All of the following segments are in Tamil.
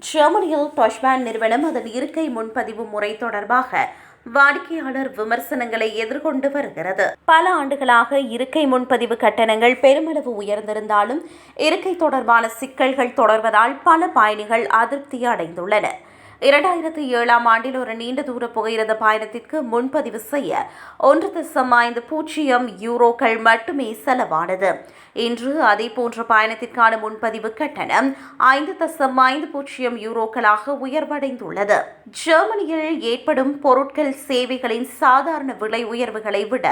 ஜெர்மனியில் டாஷ்பேண்ட் நிறுவனம் அதன் இருக்கை முன்பதிவு முறை தொடர்பாக வாடிக்கையாளர் விமர்சனங்களை எதிர்கொண்டு வருகிறது. பல ஆண்டுகளாக இருக்கை முன்பதிவு கட்டணங்கள் பெருமளவு உயர்ந்திருந்தாலும் இருக்கை தொடர்பான சிக்கல்கள் தொடர்வதால் பல பயணிகள் அதிருப்தி அடைந்துள்ளனர். 2007ஆம் ஆண்டில் ஒரு நீண்ட தூர புகையிரத பயணத்திற்கு முன்பதிவு செய்ய 1.50 யூரோக்கள் மட்டுமே செலவானது. இன்று அதேபோன்ற பயணத்திற்கான முன்பதிவு கட்டணம் 5.50 யூரோக்களாக உயர்வடைந்துள்ளது. ஜெர்மனியில் ஏற்படும் பொருட்கள் சேவைகளின் சாதாரண விலை உயர்வுகளை விட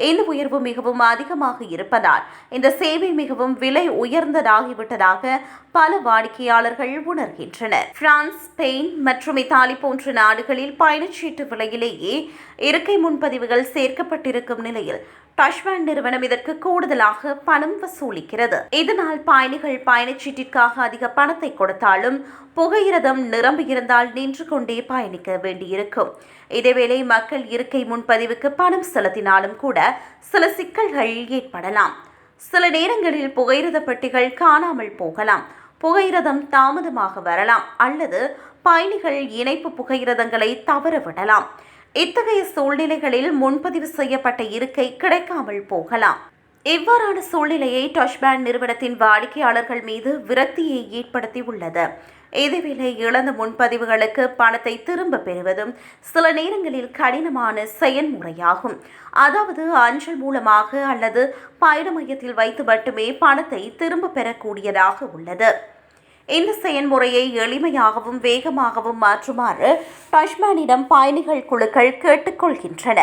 இந்த உயர்வு மிகவும் அதிகமாக இருப்பதால் இந்த சேவை மிகவும் விலை உயர்ந்ததாகிவிட்டதாக பல வாடிக்கையாளர்கள் உணர்கின்றனர். பிரான்ஸ், ஸ்பெயின் மற்றும் இத்தாலி போன்ற நாடுகளில் பயணச்சீட்டு விலையிலேயே இருக்கை முன்பதிவுகள் சேர்க்கப்பட்டிருக்கும் நிலையில் டாஷ்பேண்ட் நிறுவனம் இதற்கு கூடுதலாக பணம் வசூலிக்கிறது. இதனால் பயணிகள் பயணச்சீட்டிற்காக அதிக பணத்தை கொடுத்தாலும் புகையிரதம் நிரம்பியிருந்தால் நின்று கொண்டே பயணிக்க வேண்டியிருக்கும். இதேவேளை மக்கள் இருக்கை முன்பதிவுக்கு பணம் செலுத்தினாலும் கூட சில சிக்கல்கள் ஏற்படலாம். சில நேரங்களில் புகையிரத பெட்டிகள் காணாமல் போகலாம், புகையிரதம் தாமதமாக வரலாம் அல்லது பயணிகள் இணைப்பு புகையிரதங்களை தவறவிடலாம். இத்தகைய சூழ்நிலைகளில் முன்பதிவு செய்யப்பட்ட இருக்கை கிடைக்காமல் போகலாம். இவ்வாறான சூழ்நிலையை டாஷ்பேண்ட் நிறுவனத்தின் வாடிக்கையாளர்கள் மீது விரக்தியை ஏற்படுத்தியுள்ளது. இதேவேளை இழந்த முன்பதிவுகளுக்கு பணத்தை திரும்ப பெறுவதும் சில நேரங்களில் கடினமான செயல்முறையாகும். அதாவது அஞ்சல் மூலமாக அல்லது பயண மையத்தில் வைத்து மட்டுமே பணத்தை திரும்ப பெறக்கூடியதாக உள்ளது. இந்த செயல்முறையை எளிமையாகவும் வேகமாகவும் மாற்றுமாறு டாஷ்பேண்டிடம் பயணிகள் குழுக்கள் கேட்டுக்கொள்கின்றன.